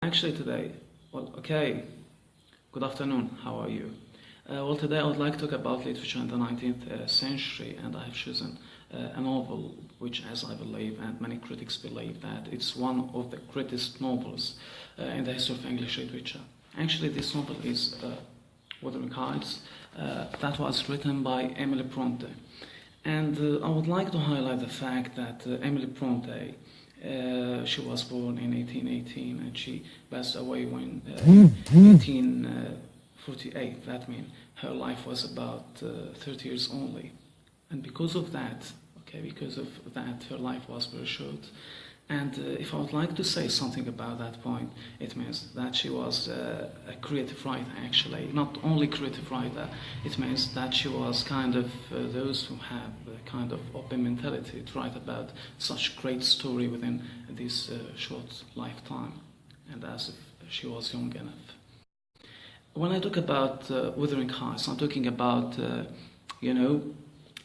Actually today, good afternoon, how are you? Today I would like to talk about literature in the 19th century, and I have chosen a novel which, as I believe, and many critics believe, that it's one of the greatest novels in the history of English literature. Actually, this novel is Wuthering that was written by Emily Brontë. And I would like to highlight the fact that Emily Brontë, she was born in 1818 and she passed away when 1848. That means her life was about 30 years only. And because of that, her life was very short. And if I would like to say something about that point, it means that she was a creative writer, actually. Not only creative writer, it means that she was kind of those who have a kind of open mentality to write about such great story within this short lifetime, and as if she was young enough. When I talk about Wuthering Heights, I'm talking about,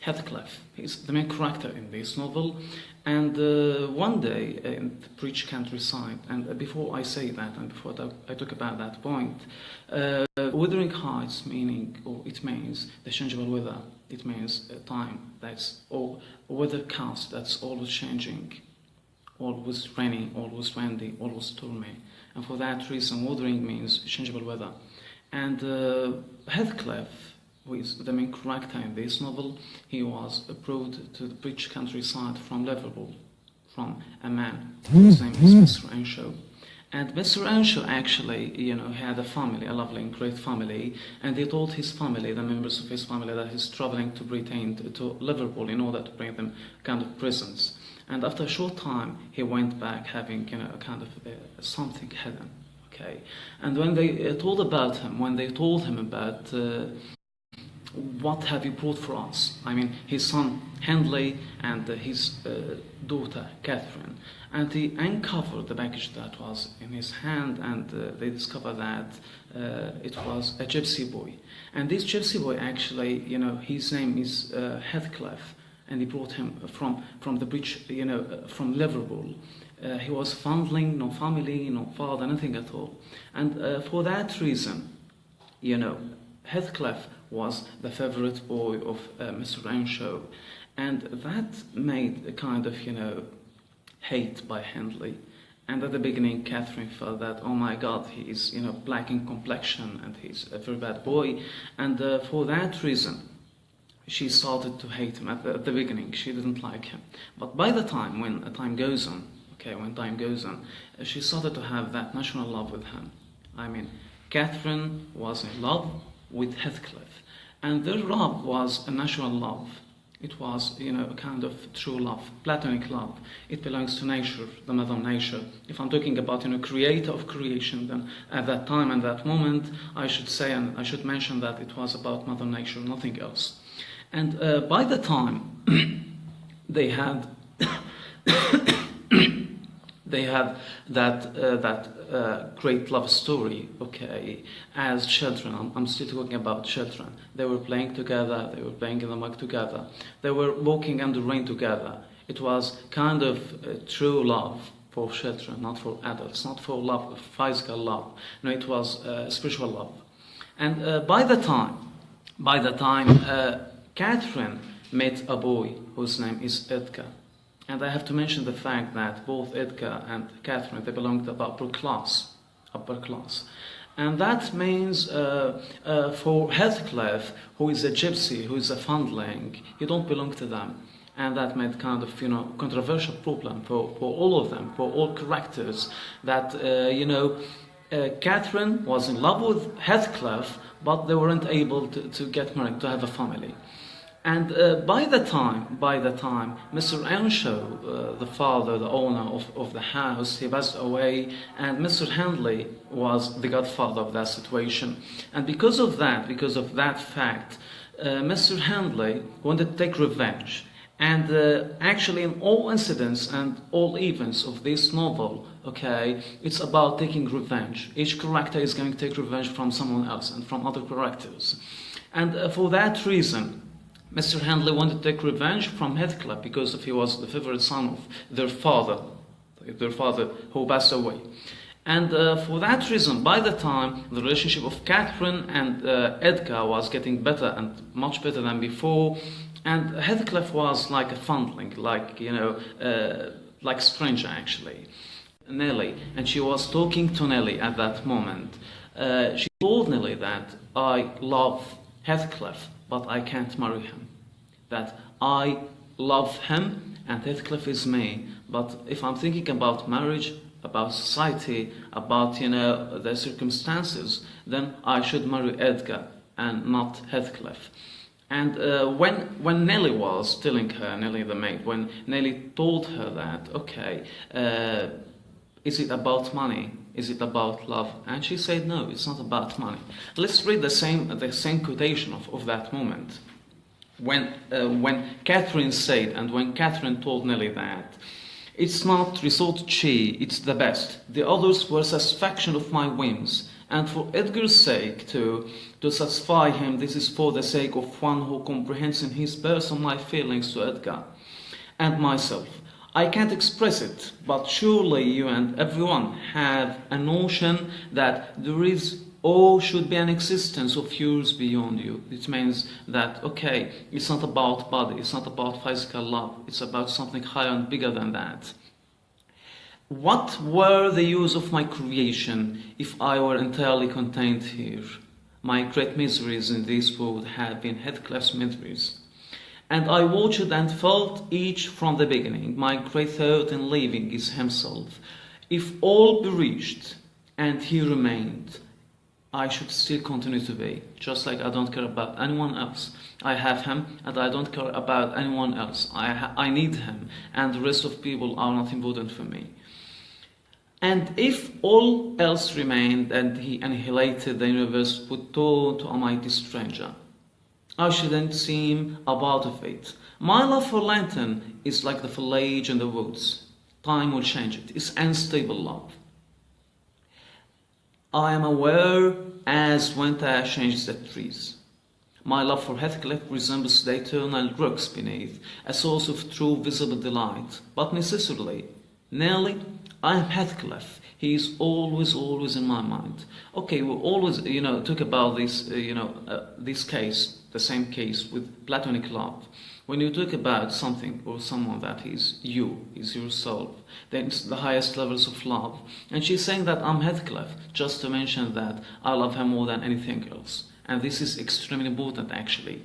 Heathcliff. He's the main character in this novel, and one day in the British countryside, and before I say that, and before I talk about that point, Wuthering Heights it means the changeable weather. It means time that's all weather cast that's always changing, always raining, always windy, always stormy, and for that reason, Wuthering means changeable weather. And Heathcliff, who is the main character in this novel, he was brought to the British countryside from Liverpool, from a man whose name is Mr. Earnshaw. And Mr. Earnshaw actually, had a family, a lovely and great family, and he told his family, the members of his family, that he's traveling to Britain, to Liverpool, in order to bring them kind of presents. And after a short time, he went back having, a kind of something hidden. Okay, and when they told him about what have you brought for us? I mean, his son Hindley and his daughter Catherine. And he uncovered the package that was in his hand, and they discovered that it was a gypsy boy. And this gypsy boy actually, his name is Heathcliff, and he brought him from the bridge, from Liverpool. He was foundling, no family, no father, nothing at all. And for that reason, Heathcliff was the favorite boy of Mr. Earnshaw, and that made a kind of, hate by Hindley. And at the beginning, Catherine felt that, oh my God, he is, black in complexion, and he's a very bad boy. And for that reason, she started to hate him at the beginning. She didn't like him. But by the time, when time goes on, she started to have that natural love with him. I mean, Catherine was in love with Heathcliff, and their love was a natural love. It was, a kind of true love, platonic love. It belongs to nature, the mother nature. If I'm talking about, creator of creation, then at that time and that moment, I should say, and I should mention that it was about mother nature, nothing else. And by the time they had that great love story, as children. I'm still talking about children. They were playing together, they were playing in the mud together, they were walking under rain together. It was kind of true love for children, not for adults, not for love, physical love. No, it was spiritual love. And by the time Catherine met a boy whose name is Edgar. And I have to mention the fact that both Edgar and Catherine, they belong to the upper class. And that means for Heathcliff, who is a gypsy, who is a foundling, he don't belong to them. And that made kind of, controversial problem for all of them, for all characters, that, Catherine was in love with Heathcliff, but they weren't able to get married, to have a family. And by the time Mr. Earnshaw, the father, the owner of the house, he passed away, and Mr. Hindley was the godfather of that situation. And because of that fact, Mr. Hindley wanted to take revenge. And actually, in all incidents and all events of this novel, it's about taking revenge. Each character is going to take revenge from someone else and from other characters. And for that reason, Mr. Hindley wanted to take revenge from Heathcliff because he was the favorite son of their father who passed away. And for that reason, by the time the relationship of Catherine and Edgar was getting better and much better than before, and Heathcliff was like a fondling, like, like stranger actually. Nelly, and she was talking to Nelly at that moment. She told Nelly that I love Heathcliff, but I can't marry him. That I love him and Heathcliff is me, but if I'm thinking about marriage, about society, about the circumstances, then I should marry Edgar and not Heathcliff. And when Nelly was telling her, Nelly the maid, when Nelly told her that, okay, is it about money? Is it about love? And she said, no, it's not about money. Let's read the same quotation of that moment. When Catherine said, and when Catherine told Nelly that, it's not, resorted she, it's the best. The others were satisfaction of my whims. And for Edgar's sake, to satisfy him, this is for the sake of one who comprehends in his person my feelings to Edgar and myself. I can't express it, but surely you and everyone have a notion that there is or should be an existence of yours beyond you. It means that, okay, it's not about body, it's not about physical love, it's about something higher and bigger than that. What were the use of my creation if I were entirely contained here? My great miseries in this world have been Heathcliff's miseries. And I watched and felt each from the beginning. My great thought in leaving is himself. If all perished and he remained, I should still continue to be, just like I don't care about anyone else. I have him and I don't care about anyone else. I need him and the rest of people are not important for me. And if all else remained and he annihilated the universe put to almighty stranger, I shouldn't seem about of it. My love for lantern is like the foliage in the woods. Time will change it. It's unstable love. I am aware as winter changes the trees. My love for Heathcliff resembles the eternal rocks beneath, a source of true visible delight. But necessarily, nearly, I am Heathcliff. He is always in my mind. Okay, we always, talk about this, this case, the same case with platonic love. When you talk about something or someone that is you, is yourself, then it's the highest levels of love. And she's saying that I'm Heathcliff, just to mention that I love him more than anything else. And this is extremely important, actually.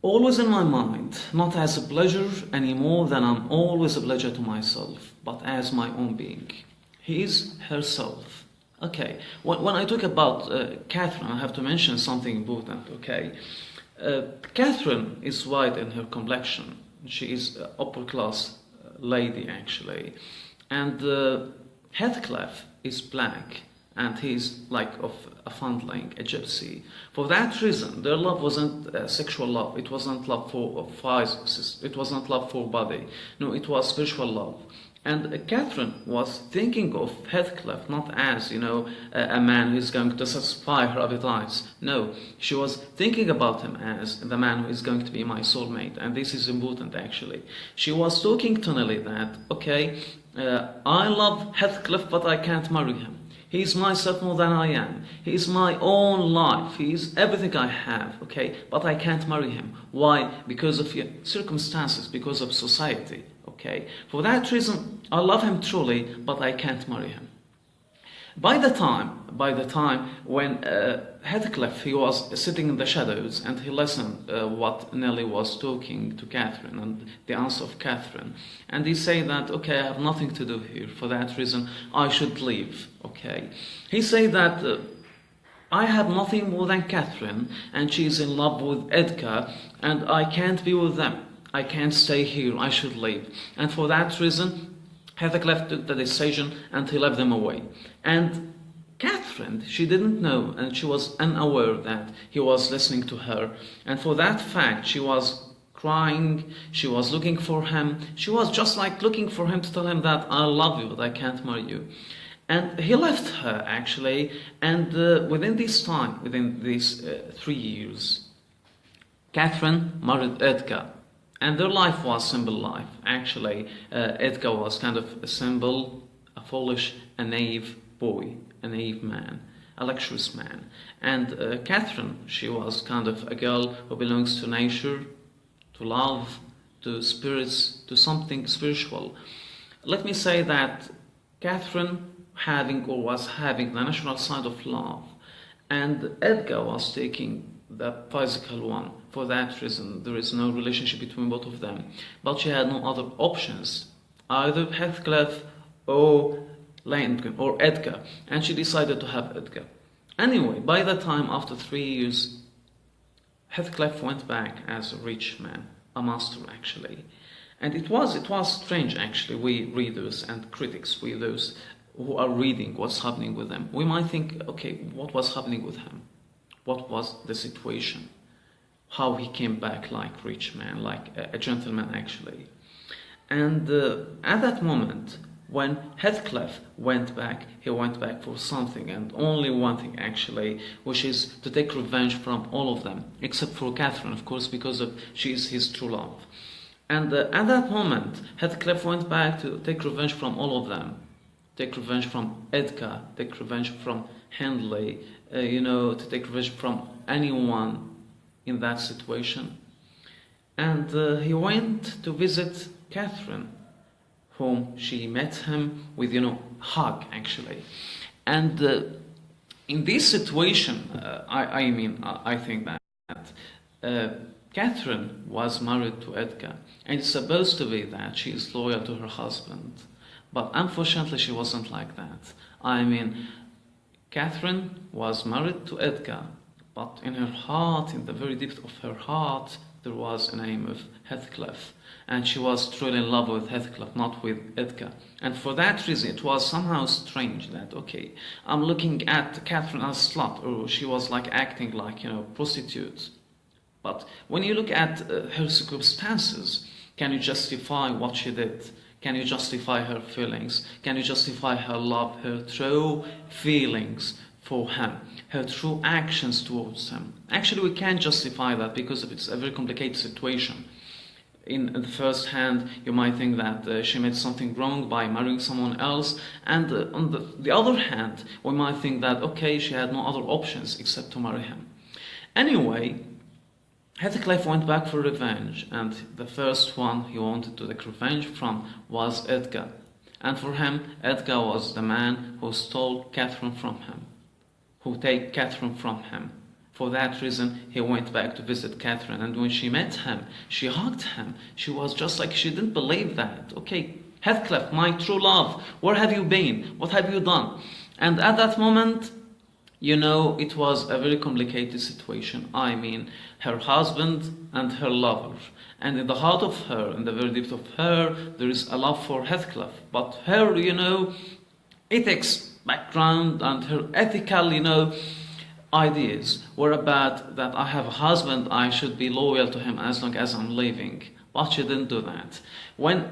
Always in my mind, not as a pleasure any more than I'm always a pleasure to myself, but as my own being. He is herself. Okay, when I talk about Catherine, I have to mention something important, okay? Catherine is white in her complexion. She is an upper class lady, actually. And Heathcliff is black, and he's like of a foundling, a gypsy. For that reason, their love wasn't sexual love. It wasn't love for physics. It wasn't love for body. No, it was spiritual love. And Catherine was thinking of Heathcliff not as, a man who is going to satisfy her appetites. No, she was thinking about him as the man who is going to be my soulmate. And this is important, actually. She was talking to Nelly that, okay, I love Heathcliff, but I can't marry him. He is myself more than I am. He is my own life. He is everything I have, okay? But I can't marry him. Why? Because of circumstances, because of society, okay? For that reason, I love him truly, but I can't marry him. By the time when Heathcliff, he was sitting in the shadows and he listened what Nelly was talking to Catherine and the answer of Catherine, and he said that, okay, I have nothing to do here. For that reason, I should leave. Okay, he said that I have nothing more than Catherine, and she is in love with Edgar, and I can't be with them. I can't stay here. I should leave, and for that reason, Heathcliff took the decision and he left them away. And Catherine, she didn't know and she was unaware that he was listening to her. And for that fact, she was crying, she was looking for him. She was just like looking for him to tell him that I love you, but I can't marry you. And he left her, actually. And within this time, within these 3 years, Catherine married Edgar. And their life was simple life. Actually, Edgar was kind of a simple, a foolish, a naive boy, a naive man, a luxurious man. And Catherine, she was kind of a girl who belongs to nature, to love, to spirits, to something spiritual. Let me say that Catherine was having the natural side of love, and Edgar was taking the physical one. For that reason, there is no relationship between both of them. But she had no other options, either Heathcliff or Lincoln or Edgar, and she decided to have Edgar. Anyway, by the time, after 3 years, Heathcliff went back as a rich man, a master actually. And it was strange actually. We readers and critics, we those who are reading what's happening with them, we might think, okay, what was happening with him? What was the situation? How he came back like rich man, like a gentleman actually. And at that moment, when Heathcliff went back, he went back for something, and only one thing actually, which is to take revenge from all of them, except for Catherine, of course, because she is his true love. And at that moment, Heathcliff went back to take revenge from all of them. Take revenge from Edgar, take revenge from Hindley, to take revenge from anyone in that situation. And he went to visit Catherine, whom she met him with, hug actually. And in this situation, I think that Catherine was married to Edgar, and it's supposed to be that she is loyal to her husband. But unfortunately, she wasn't like that. Catherine was married to Edgar, but in her heart, in the very depth of her heart, there was a name of Heathcliff. And she was truly in love with Heathcliff, not with Edgar. And for that reason, it was somehow strange that, okay, I'm looking at Catherine as a slut, or she was like acting like, prostitute. But when you look at her circumstances, can you justify what she did? Can you justify her feelings? Can you justify her love, her true feelings for him, her true actions towards him? Actually, we can't justify that because it's a very complicated situation. In the first hand, you might think that she made something wrong by marrying someone else, and on the other hand, we might think that, okay, she had no other options except to marry him. Anyway, Heathcliff went back for revenge, and the first one he wanted to take revenge from was Edgar. And for him, Edgar was the man who stole Catherine from him, who take Catherine from him. For that reason, he went back to visit Catherine, and when she met him, she hugged him. She was just like, she didn't believe that. Okay, Heathcliff, my true love, where have you been? What have you done? And at that moment, it was a very complicated situation. Her husband and her lover. And in the heart of her, in the very depth of her, there is a love for Heathcliff. But her, ethics background and her ethical, ideas were about that I have a husband, I should be loyal to him as long as I'm living. But she didn't do that. When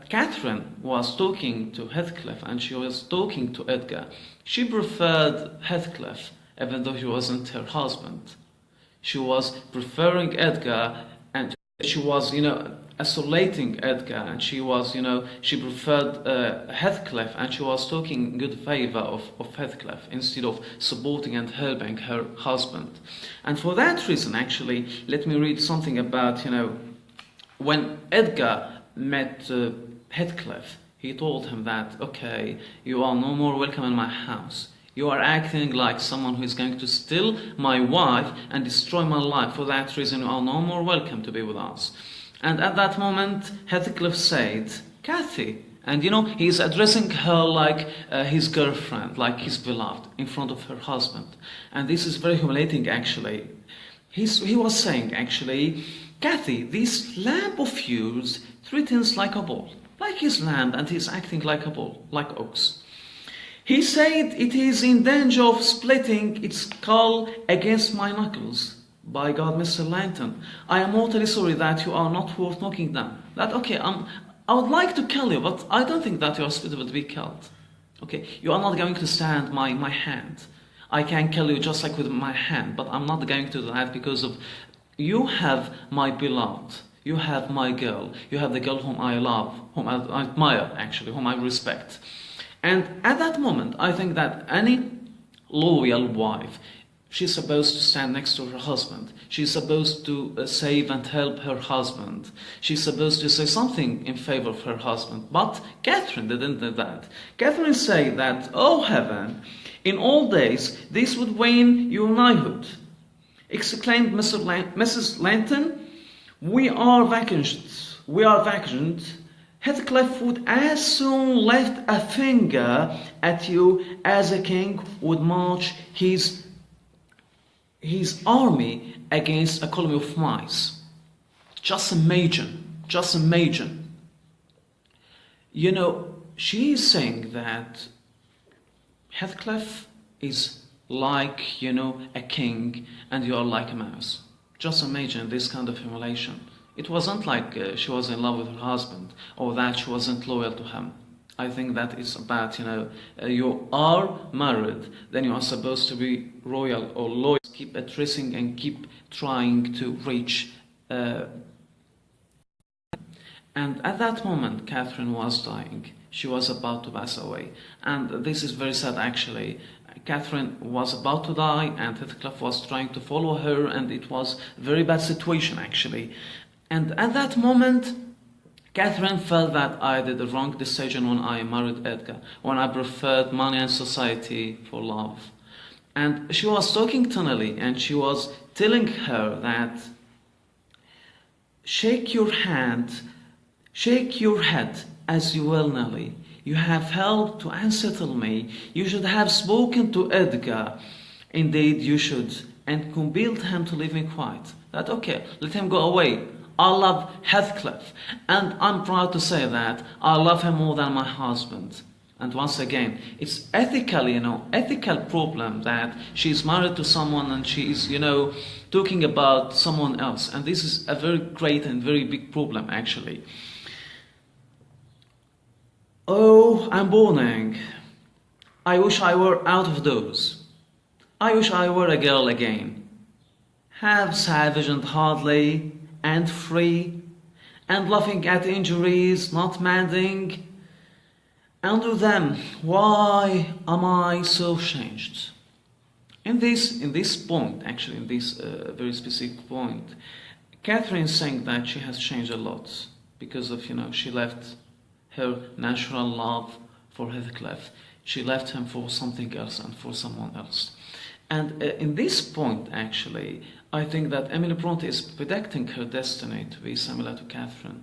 Catherine was talking to Heathcliff and she was talking to Edgar, she preferred Heathcliff, even though he wasn't her husband. She was preferring Edgar, and she was, isolating Edgar, and she was, she preferred Heathcliff, and she was talking in good favor of Heathcliff instead of supporting and helping her husband. And for that reason, actually, let me read something about, when Edgar met Heathcliff, he told him that, okay, you are no more welcome in my house. You are acting like someone who is going to steal my wife and destroy my life. For that reason, you are no more welcome to be with us. And at that moment, Heathcliff said, Cathy. And he's addressing her like his girlfriend, like his beloved, in front of her husband. And this is very humiliating, actually. He was saying, actually, Cathy, this lamb of yours threatens like a bull, like his lamb, and he's acting like a bull, like ox. He said it is in danger of splitting its skull against my knuckles. By God, Mr. Langton, I am mortally sorry that you are not worth knocking down. That, okay, I would like to kill you, but I don't think that you are suitable to be killed. Okay, you are not going to stand my hand. I can kill you just like with my hand, but I'm not going to do that because of you have my beloved. You have my girl. You have the girl whom I love, whom I admire, actually, whom I respect. And at that moment, I think that any loyal wife, she's supposed to stand next to her husband. She's supposed to save and help her husband. She's supposed to say something in favor of her husband. But Catherine didn't do that. Catherine said that, oh heaven, in all days this would wane your knighthood. Exclaimed Mrs. Langton, we are vacant. We are vacant. Heathcliff would as soon lift a finger at you as a king would march his army against a colony of mice. Just imagine. You know, she is saying that Heathcliff is like, you know, a king and you are like a mouse. Just imagine this kind of humiliation. It wasn't like she was in love with her husband or that she wasn't loyal to him. I think that is about, you know, you are married, then you are supposed to be royal or loyal. Keep addressing and keep trying to reach. And at that moment, Catherine was dying. She was about to pass away. And this is very sad, actually. Catherine was about to die and Heathcliff was trying to follow her, and it was a very bad situation, actually. And at that moment, Catherine felt that I did the wrong decision when I married Edgar, when I preferred money and society for love. And she was talking to Nelly and she was telling her that shake your head as you will, Nelly. You have helped to unsettle me. You should have spoken to Edgar. Indeed you should, and compelled him to leave me quiet. That okay, let him go away. I love Heathcliff, and I'm proud to say that I love him more than my husband. And once again, it's ethical, you know, ethical problem that she's married to someone and she's, you know, talking about someone else. And this is a very great and very big problem, actually. Oh, I'm mourning. I wish I were out of doors. I wish I were a girl again. Have savage and hardly and free, and laughing at injuries not mending. And to them, why am I so changed? In this point, actually, in this very specific point, Catherine is saying that she has changed a lot because of, you know, she left her natural love for Heathcliff. She left him for something else and for someone else. And in this point, actually, I think that Emily Brontë is predicting her destiny to be similar to Catherine.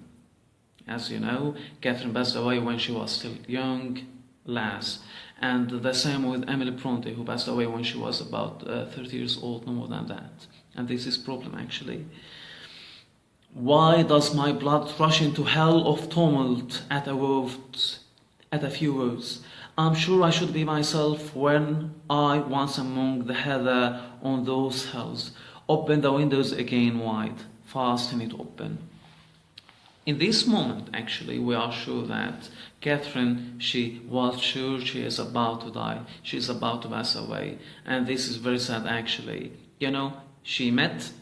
As you know, Catherine passed away when she was still young, lass. And the same with Emily Brontë, who passed away when she was about 30 years old, no more than that. And this is problem, actually. Why does my blood rush into hell of tumult at a few words? I'm sure I should be myself when I once among the heather on those hills. Open the windows again wide, fasten it open. In this moment, actually, we are sure that Catherine, she was sure she is about to die. She is about to pass away. And this is very sad, actually. You know, she met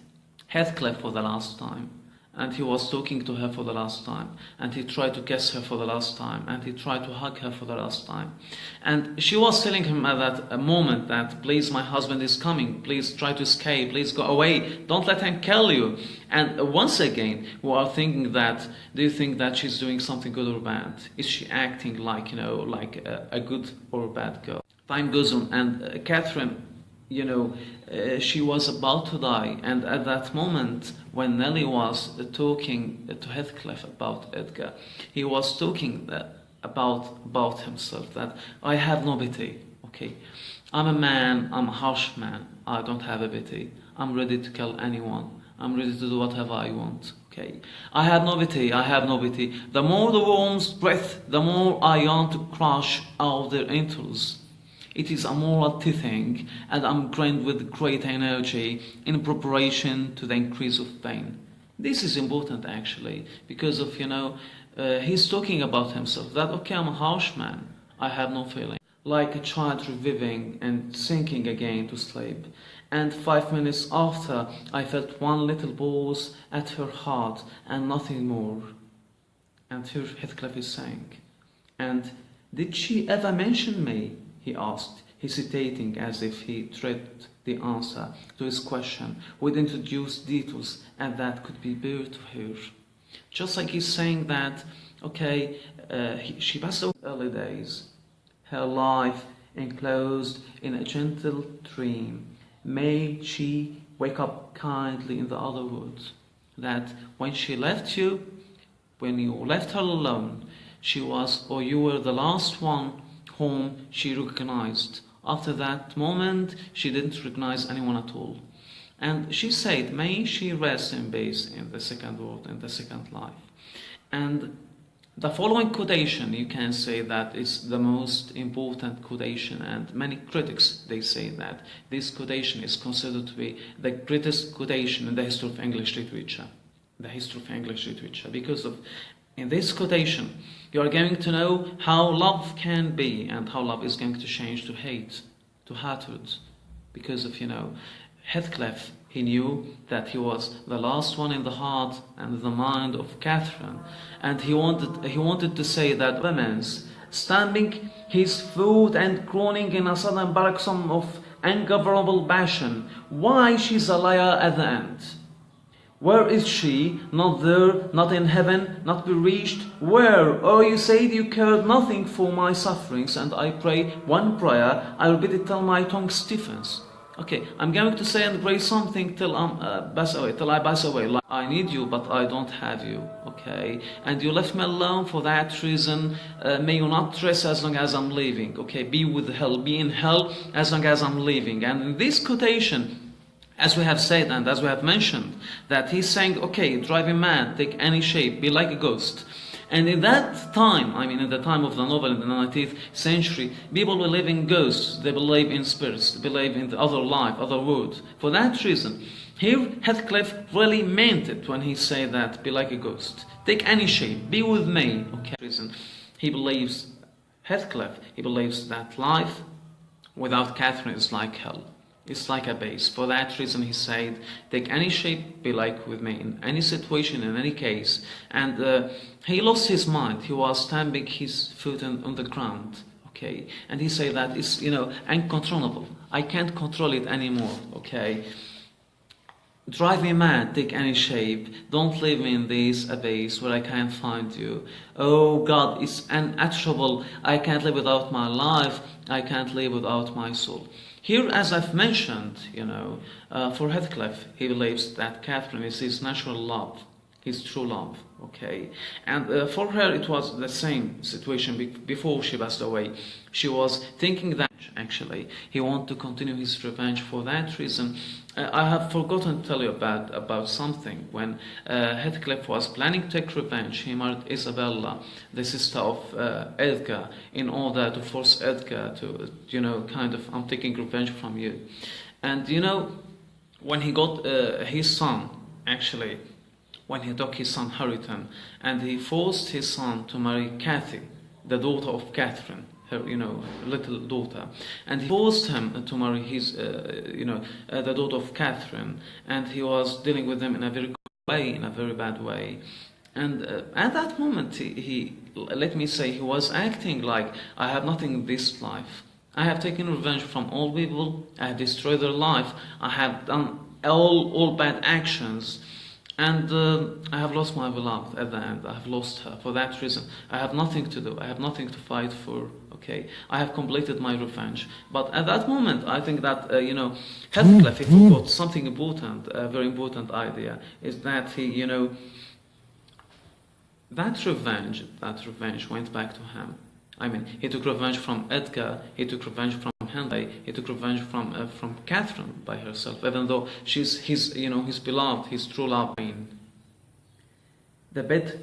Heathcliff for the last time. And he was talking to her for the last time. And he tried to kiss her for the last time. And he tried to hug her for the last time. And she was telling him at that moment that, please, my husband is coming. Please try to escape. Please go away. Don't let him kill you. And once again, we are thinking that, do you think that she's doing something good or bad? Is she acting like, you know, like a good or a bad girl? Time goes on, and Catherine, you know, she was about to die, and at that moment when Nelly was talking to Heathcliff about Edgar, he was talking about himself, that I have no pity, okay? I'm a man, I'm a harsh man, I don't have a pity, I'm ready to kill anyone, I'm ready to do whatever I want, okay? I have no pity, I have no pity. The more the worms breathe, the more I yearn to crush out their entrails. It is a moral thing, and I'm drained with great energy in preparation to the increase of pain. This is important, actually, because of, you know, he's talking about himself, that, okay, I'm a harsh man, I have no feeling. Like a child reviving and sinking again to sleep. And 5 minutes after, I felt one little pulse at her heart and nothing more. And here Heathcliff is saying, and did she ever mention me? He asked, hesitating as if he dreaded the answer to his question would introduce details and that could be bare to her. Just like he's saying that, okay, she passed away in early days, her life enclosed in a gentle dream. May she wake up kindly in the other words, that when she left you, when you left her alone, she was, or you were the last one whom she recognized. After that moment, she didn't recognize anyone at all. And she said, may she rest in peace in the second world, in the second life. And the following quotation, you can say that is the most important quotation, and many critics, they say that this quotation is considered to be the greatest quotation in the history of English literature. The history of English literature, because of in this quotation, you are going to know how love can be and how love is going to change to hate, to hatred. Because of, Heathcliff, he knew that he was the last one in the heart and the mind of Catherine. And he wanted to say that women's stamping his foot and groaning in a sudden paroxysm of ungovernable passion. Why she's a liar at the end? Where is she? Not there, not in heaven, not be reached. Where? Oh, you said you cared nothing for my sufferings, and I pray one prayer, I repeat it till my tongue stiffens. Okay, I'm going to say and pray something till I pass away. Like, I need you, but I don't have you. Okay, and you left me alone for that reason. May you not rest as long as I'm living. Okay, be with hell, be in hell as long as I'm living. And in this quotation, as we have said and as we have mentioned, that he's saying, okay, drive me mad, take any shape, be like a ghost. And in that time, in the time of the novel in the 19th century, people believe in ghosts, they believe in spirits, they believe in the other life, other world. For that reason, here Heathcliff really meant it when he said that, be like a ghost, take any shape, be with me. Okay, reason he believes, Heathcliff, he believes that life without Catherine is like hell. It's like a base. For that reason, he said, take any shape, be like with me, in any situation, in any case. And he lost his mind. He was stamping his foot on the ground. Okay, and he said that it's, uncontrollable. I can't control it anymore. Okay, drive me mad, take any shape. Don't leave me in this abyss where I can't find you. Oh God, it's unutterable. I can't live without my life. I can't live without my soul. Here, as I've mentioned, for Heathcliff, he believes that Catherine is his natural love, his true love, okay? And for her, it was the same situation before she passed away. She was thinking that, actually, he wanted to continue his revenge. For that reason, I have forgotten to tell you about something. When Heathcliff was planning to take revenge, he married Isabella, the sister of Edgar, in order to force Edgar to, I'm taking revenge from you. And, when he got his son, actually, when he took his son Haworth, and he forced his son to marry Cathy, the daughter of Catherine, her, little daughter, and he forced him to marry his, the daughter of Catherine, and he was dealing with them in a very good way, in a very bad way. And at that moment, he, let me say, he was acting like, I have nothing in this life. I have taken revenge from all people. I have destroyed their life. I have done all bad actions. And I have lost my beloved at the end. I have lost her. For that reason, I have nothing to do. I have nothing to fight for. Okay, I have completed my revenge. But at that moment, I think that Heathcliff, he forgot something important, a very important idea, is that he, that revenge went back to him. He took revenge from Edgar. He took revenge from Henry. He took revenge from Catherine by herself, even though she's his beloved, his true love. The bed